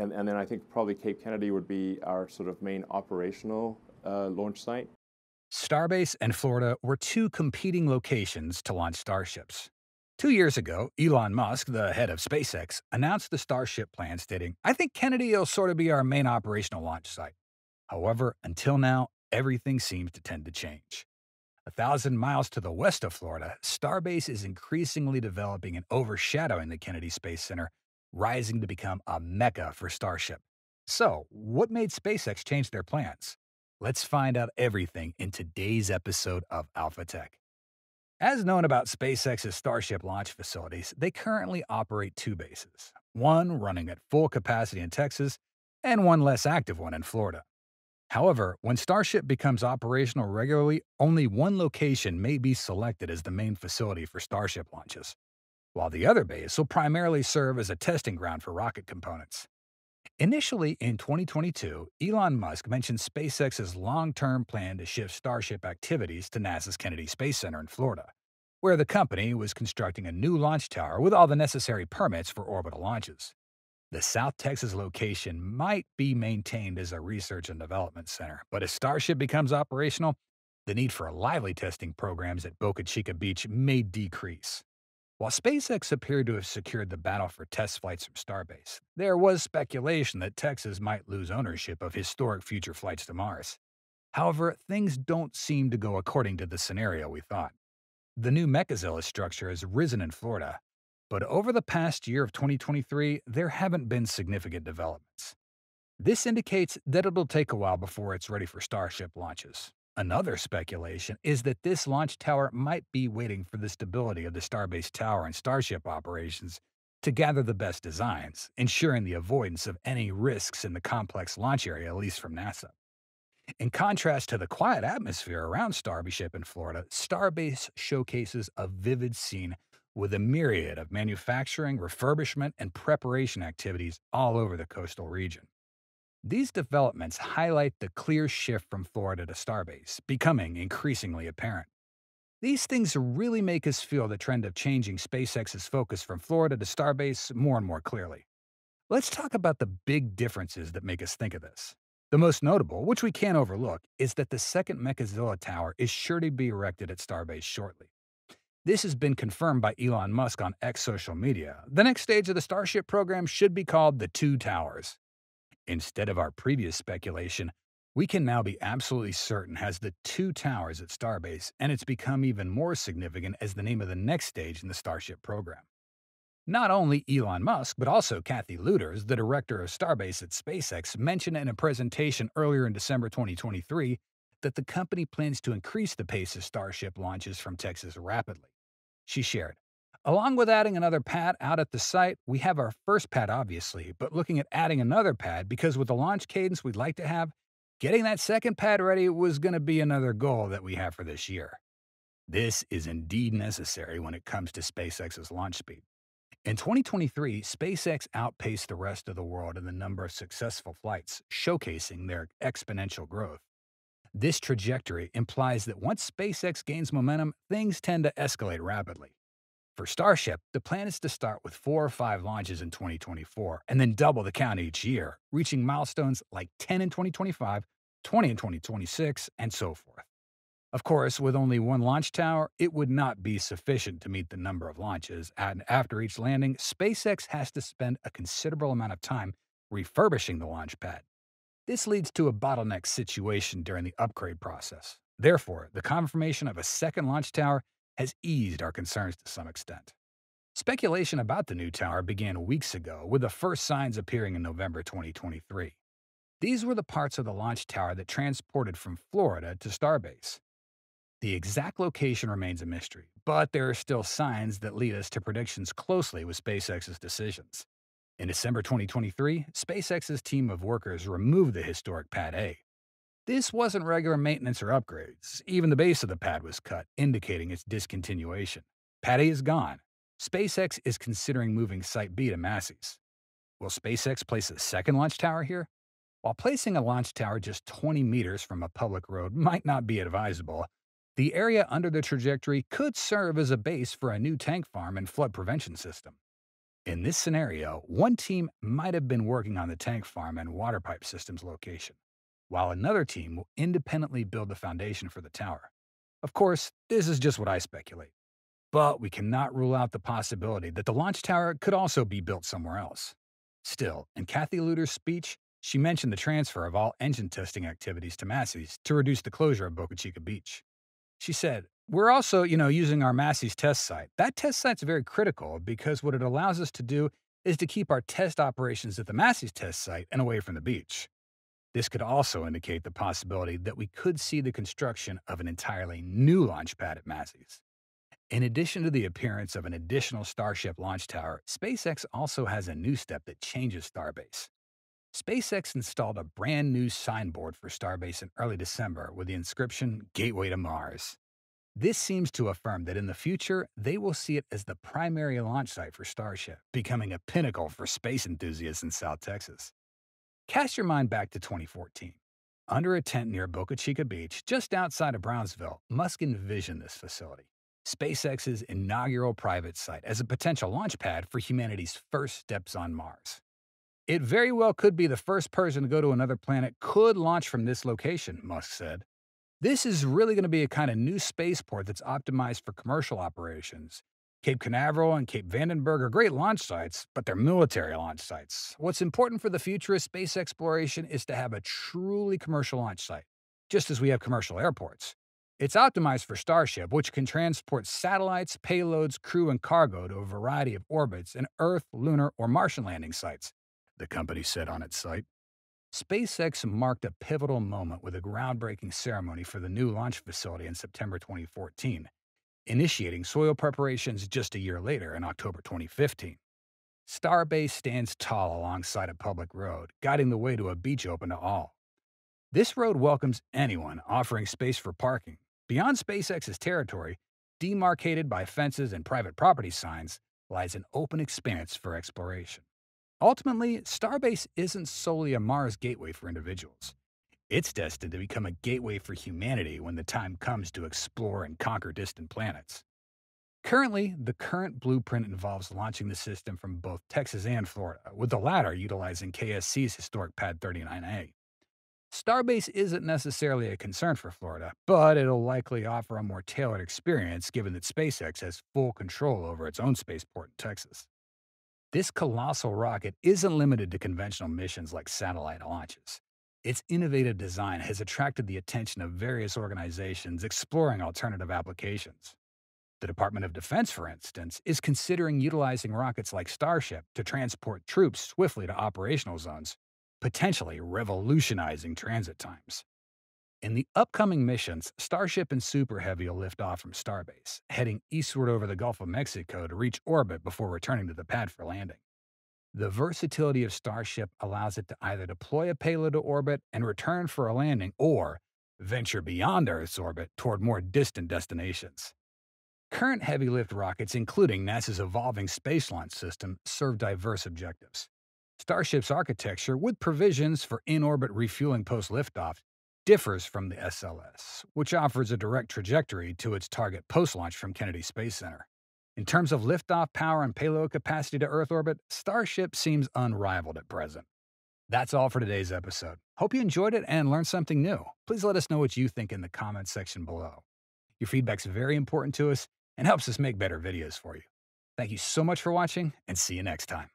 And then I think probably Cape Kennedy would be our sort of main operational launch site. Starbase and Florida were two competing locations to launch Starships. 2 years ago, Elon Musk, the head of SpaceX, announced the Starship plan, stating, "I think Kennedy will sort of be our main operational launch site." However, until now, everything seems to tend to change. 1,000 miles to the west of Florida, Starbase is increasingly developing and overshadowing the Kennedy Space Center, rising to become a mecca for Starship. So, what made SpaceX change their plans? Let's find out everything in today's episode of Alpha Tech. As known about SpaceX's Starship launch facilities, they currently operate two bases, one running at full capacity in Texas and one less active one in Florida. However, when Starship becomes operational regularly, only one location may be selected as the main facility for Starship launches, while the other base will primarily serve as a testing ground for rocket components. Initially in 2022, Elon Musk mentioned SpaceX's long-term plan to shift Starship activities to NASA's Kennedy Space Center in Florida, where the company was constructing a new launch tower with all the necessary permits for orbital launches. The South Texas location might be maintained as a research and development center, but as Starship becomes operational, the need for lively testing programs at Boca Chica Beach may decrease. While SpaceX appeared to have secured the battle for test flights from Starbase, there was speculation that Texas might lose ownership of historic future flights to Mars. However, things don't seem to go according to the scenario we thought. The new mecca structure has risen in Florida, but over the past year of 2023, there haven't been significant developments. This indicates that it'll take a while before it's ready for Starship launches. Another speculation is that this launch tower might be waiting for the stability of the Starbase Tower and Starship operations to gather the best designs, ensuring the avoidance of any risks in the complex launch area, at least from NASA. In contrast to the quiet atmosphere around Starship in Florida, Starbase showcases a vivid scene with a myriad of manufacturing, refurbishment, and preparation activities all over the coastal region. These developments highlight the clear shift from Florida to Starbase, becoming increasingly apparent. These things really make us feel the trend of changing SpaceX's focus from Florida to Starbase more and more clearly. Let's talk about the big differences that make us think of this. The most notable, which we can't overlook, is that the second Mechazilla Tower is sure to be erected at Starbase shortly. This has been confirmed by Elon Musk on X social media. The next stage of the Starship program should be called the Two Towers. Instead of our previous speculation, we can now be absolutely certain has the two towers at Starbase, and it's become even more significant as the name of the next stage in the Starship program. Not only Elon Musk, but also Kathy Luters, the director of Starbase at SpaceX, mentioned in a presentation earlier in December 2023 that the company plans to increase the pace of Starship launches from Texas rapidly. She shared, "Along with adding another pad out at the site, we have our first pad obviously, but looking at adding another pad because with the launch cadence we'd like to have, getting that second pad ready was going to be another goal that we have for this year." This is indeed necessary when it comes to SpaceX's launch speed. In 2023, SpaceX outpaced the rest of the world in the number of successful flights, showcasing their exponential growth. This trajectory implies that once SpaceX gains momentum, things tend to escalate rapidly. For Starship, the plan is to start with 4 or 5 launches in 2024 and then double the count each year, reaching milestones like 10 in 2025, 20 in 2026, and so forth. Of course, with only one launch tower, it would not be sufficient to meet the number of launches, and after each landing, SpaceX has to spend a considerable amount of time refurbishing the launch pad. This leads to a bottleneck situation during the upgrade process. Therefore, the confirmation of a second launch tower has eased our concerns to some extent. Speculation about the new tower began weeks ago, with the first signs appearing in November 2023. These were the parts of the launch tower that transported from Florida to Starbase. The exact location remains a mystery, but there are still signs that lead us to predictions closely with SpaceX's decisions. In December 2023, SpaceX's team of workers removed the historic Pad A. This wasn't regular maintenance or upgrades. Even the base of the pad was cut, indicating its discontinuation. Pad A is gone. SpaceX is considering moving Site B to Massey's. Will SpaceX place a second launch tower here? While placing a launch tower just 20 meters from a public road might not be advisable, the area under the trajectory could serve as a base for a new tank farm and flood prevention system. In this scenario, one team might have been working on the tank farm and water pipe systems location, while another team will independently build the foundation for the tower. Of course, this is just what I speculate, but we cannot rule out the possibility that the launch tower could also be built somewhere else. Still, in Kathy Luter's speech, she mentioned the transfer of all engine testing activities to Massey's to reduce the closure of Boca Chica Beach. She said, we're also, using our Massey's test site. That test site's very critical because what it allows us to do is to keep our test operations at the Massey's test site and away from the beach. This could also indicate the possibility that we could see the construction of an entirely new launch pad at Massey's. In addition to the appearance of an additional Starship launch tower, SpaceX also has a new step that changes Starbase. SpaceX installed a brand new signboard for Starbase in early December with the inscription Gateway to Mars. This seems to affirm that in the future, they will see it as the primary launch site for Starship, becoming a pinnacle for space enthusiasts in South Texas. Cast your mind back to 2014. Under a tent near Boca Chica Beach, just outside of Brownsville, Musk envisioned this facility, SpaceX's inaugural private site, as a potential launch pad for humanity's first steps on Mars. It very well could be the first person to go to another planet could launch from this location, Musk said. This is really going to be a kind of new spaceport that's optimized for commercial operations. Cape Canaveral and Cape Vandenberg are great launch sites, but they're military launch sites. What's important for the future of space exploration is to have a truly commercial launch site, just as we have commercial airports. It's optimized for Starship, which can transport satellites, payloads, crew, and cargo to a variety of orbits and Earth, lunar, or Martian landing sites, the company said on its site. SpaceX marked a pivotal moment with a groundbreaking ceremony for the new launch facility in September 2014, initiating soil preparations just a year later in October 2015. Starbase stands tall alongside a public road, guiding the way to a beach open to all. This road welcomes anyone offering space for parking. Beyond SpaceX's territory, demarcated by fences and private property signs, lies an open expanse for exploration. Ultimately, Starbase isn't solely a Mars gateway for individuals. It's destined to become a gateway for humanity when the time comes to explore and conquer distant planets. Currently, the current blueprint involves launching the system from both Texas and Florida, with the latter utilizing KSC's historic Pad 39A. Starbase isn't necessarily a concern for Florida, but it'll likely offer a more tailored experience given that SpaceX has full control over its own spaceport in Texas. This colossal rocket isn't limited to conventional missions like satellite launches. Its innovative design has attracted the attention of various organizations exploring alternative applications. The Department of Defense, for instance, is considering utilizing rockets like Starship to transport troops swiftly to operational zones, potentially revolutionizing transit times. In the upcoming missions, Starship and Super Heavy will lift off from Starbase, heading eastward over the Gulf of Mexico to reach orbit before returning to the pad for landing. The versatility of Starship allows it to either deploy a payload to orbit and return for a landing, or venture beyond Earth's orbit toward more distant destinations. Current heavy-lift rockets, including NASA's Evolving Space Launch System, serve diverse objectives. Starship's architecture, with provisions for in-orbit refueling post-liftoff, differs from the SLS, which offers a direct trajectory to its target post-launch from Kennedy Space Center. In terms of liftoff power and payload capacity to Earth orbit, Starship seems unrivaled at present. That's all for today's episode. Hope you enjoyed it and learned something new. Please let us know what you think in the comments section below. Your feedback's very important to us and helps us make better videos for you. Thank you so much for watching, and see you next time.